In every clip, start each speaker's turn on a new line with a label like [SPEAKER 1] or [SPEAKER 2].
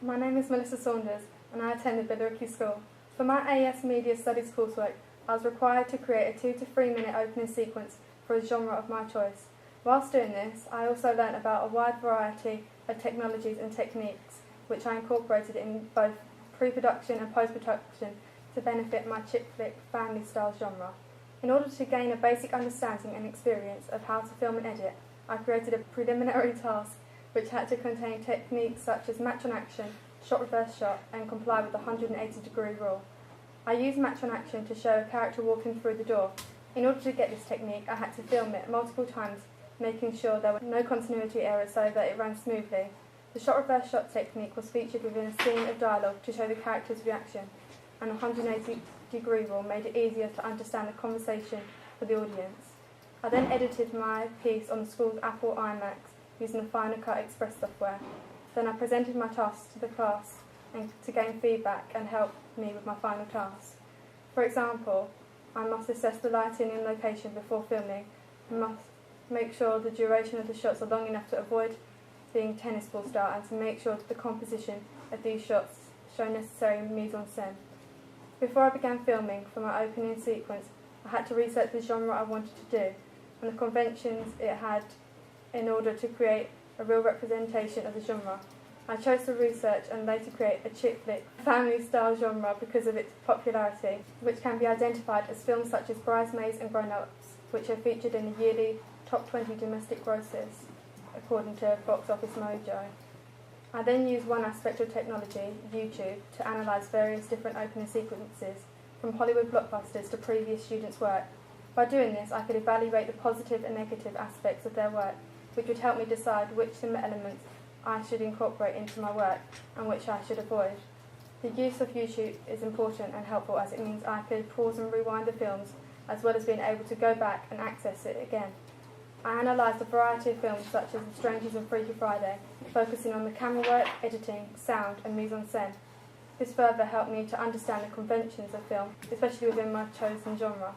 [SPEAKER 1] My name is Melissa Saunders and I attend the Billericay School. For my AES Media Studies coursework, I was required to create a 2 to 3 minute opening sequence for a genre of my choice. Whilst doing this, I also learnt about a wide variety of technologies and techniques which I incorporated in both pre-production and post-production to benefit my chick flick family style genre. In order to gain a basic understanding and experience of how to film and edit, I created a preliminary task which had to contain techniques such as match on action, shot reverse shot, and comply with the 180-degree rule. I used match on action to show a character walking through the door. In order to get this technique, I had to film it multiple times, making sure there were no continuity errors so that it ran smoothly. The shot reverse shot technique was featured within a scene of dialogue to show the character's reaction, and the 180-degree rule made it easier to understand the conversation for the audience. I then edited my piece on the school's Apple iMac using the Final Cut Express software. Then I presented my task to the class and to gain feedback and help me with my final task. For example, I must assess the lighting and location before filming. I must make sure the duration of the shots are long enough to avoid being tennis ball style and to make sure that the composition of these shots show necessary mise-en-scène. Before I began filming for my opening sequence, I had to research the genre I wanted to do and the conventions it had in order to create a real representation of the genre. I chose to research and later create a chick flick family style genre because of its popularity, which can be identified as films such as Bridesmaids and Grown Ups, which are featured in the yearly top 20 domestic grosses, according to Box Office Mojo. I then used one aspect of technology, YouTube, to analyse various different opening sequences, from Hollywood blockbusters to previous students' work. By doing this, I could evaluate the positive and negative aspects of their work, which would help me decide which cinema elements I should incorporate into my work and which I should avoid. The use of YouTube is important and helpful as it means I could pause and rewind the films, as well as being able to go back and access it again. I analysed a variety of films such as The Strangers and Freaky Friday, focusing on the camera work, editing, sound and mise-en-scène. This further helped me to understand the conventions of film, especially within my chosen genre.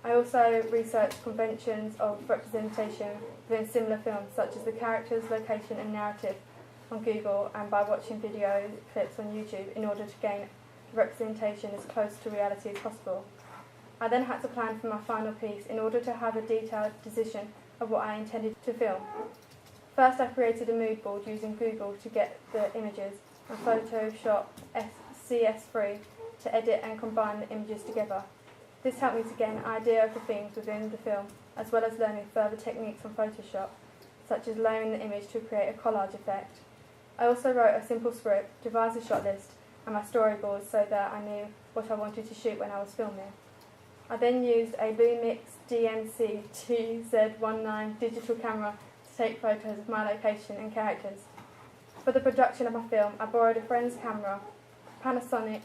[SPEAKER 1] I also researched conventions of representation within similar films, such as the characters, location and narrative on Google and by watching video clips on YouTube in order to gain representation as close to reality as possible. I then had to plan for my final piece in order to have a detailed decision of what I intended to film. First, I created a mood board using Google to get the images and Photoshop CS3 to edit and combine the images together. This helped me to gain an idea of the themes within the film, as well as learning further techniques on Photoshop, such as layering the image to create a collage effect. I also wrote a simple script, devised a shot list, and my storyboards so that I knew what I wanted to shoot when I was filming. I then used a Lumix DMC TZ19 digital camera to take photos of my location and characters. For the production of my film, I borrowed a friend's camera, Panasonic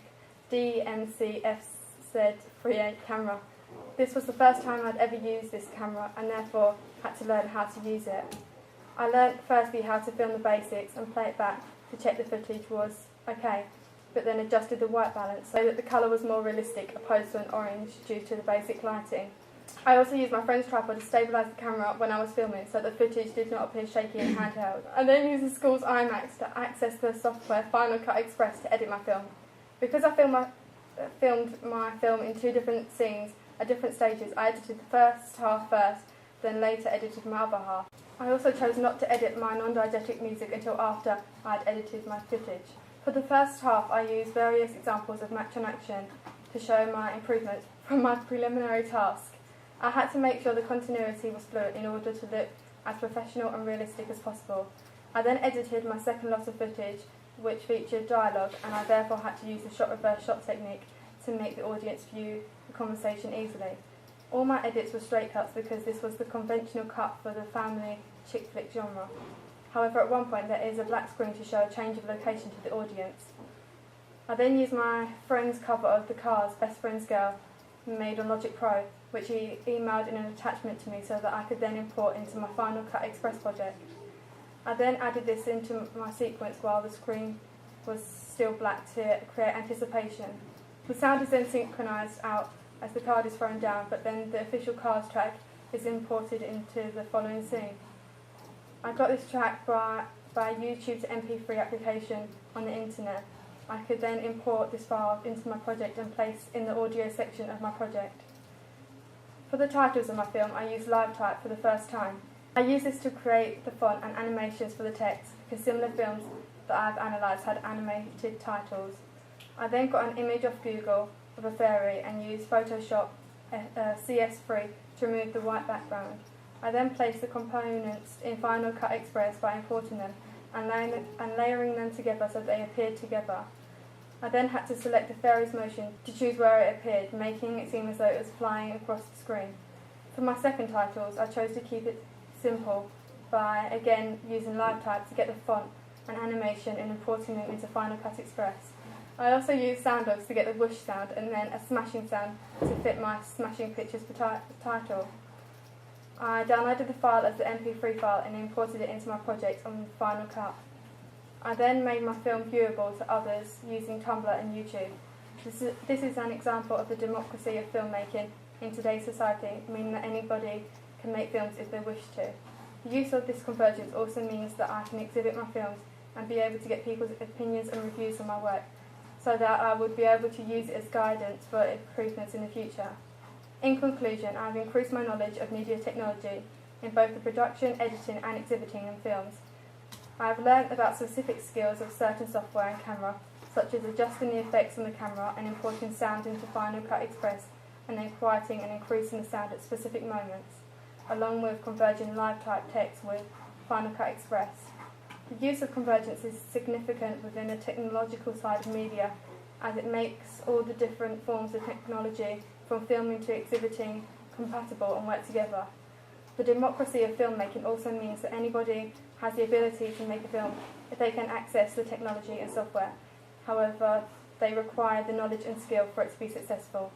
[SPEAKER 1] DMC FZ38 camera. This was the first time I'd ever used this camera and therefore had to learn how to use it. I learnt firstly how to film the basics and play it back to check the footage was okay, but then adjusted the white balance so that the colour was more realistic opposed to an orange due to the basic lighting. I also used my friend's tripod to stabilise the camera when I was filming so that the footage did not appear shaky and handheld. I then used the school's iMac to access the software Final Cut Express to edit my film. Because I filmed my film in 2 different scenes at different stages, I edited the first half first, then later edited my other half. I also chose not to edit my non-diegetic music until after I had edited my footage. For the first half, I used various examples of match on action to show my improvements from my preliminary task. I had to make sure the continuity was fluid in order to look as professional and realistic as possible. I then edited my second lot of footage, which featured dialogue, and I therefore had to use the shot reverse shot technique to make the audience view the conversation easily. All my edits were straight cuts because this was the conventional cut for the family chick flick genre. However, at one point there is a black screen to show a change of location to the audience. I then used my friend's cover of the Cars Best Friends Girl made on Logic Pro, which he emailed in an attachment to me so that I could then import into my Final Cut Express project. I then added this into my sequence while the screen was still black to create anticipation. The sound is then synchronised out as the card is thrown down, but then the official Cars track is imported into the following scene. I got this track by via YouTube to MP3 application on the internet. I could then import this file into my project and place in the audio section of my project. For the titles of my film, I used LiveType for the first time. I used this to create the font and animations for the text, because similar films that I've analysed had animated titles. I then got an image off Google of a fairy and used Photoshop CS3 to remove the white background. I then placed the components in Final Cut Express by importing them and layering them together so they appeared together. I then had to select the fairy's motion to choose where it appeared, making it seem as though it was flying across the screen. For my second titles, I chose to keep it simple by, again, using LiveType to get the font and animation and importing them into Final Cut Express. I also used Sounddogs to get the whoosh sound and then a smashing sound to fit my Smashing Pictures title. I downloaded the file as the MP3 file and imported it into my project on Final Cut. I then made my film viewable to others using Tumblr and YouTube. This is an example of the democracy of filmmaking in today's society, meaning that anybody can make films if they wish to. The use of this convergence also means that I can exhibit my films and be able to get people's opinions and reviews on my work, so that I would be able to use it as guidance for improvements in the future. In conclusion, I have increased my knowledge of media technology in both the production, editing and exhibiting in films. I have learned about specific skills of certain software and camera, such as adjusting the effects on the camera and importing sound into Final Cut Express and then quieting and increasing the sound at specific moments, along with converging LiveType text with Final Cut Express. The use of convergence is significant within the technological side of media, as it makes all the different forms of technology, from filming to exhibiting, compatible and work together. The democracy of filmmaking also means that anybody has the ability to make a film if they can access the technology and software. However, they require the knowledge and skill for it to be successful.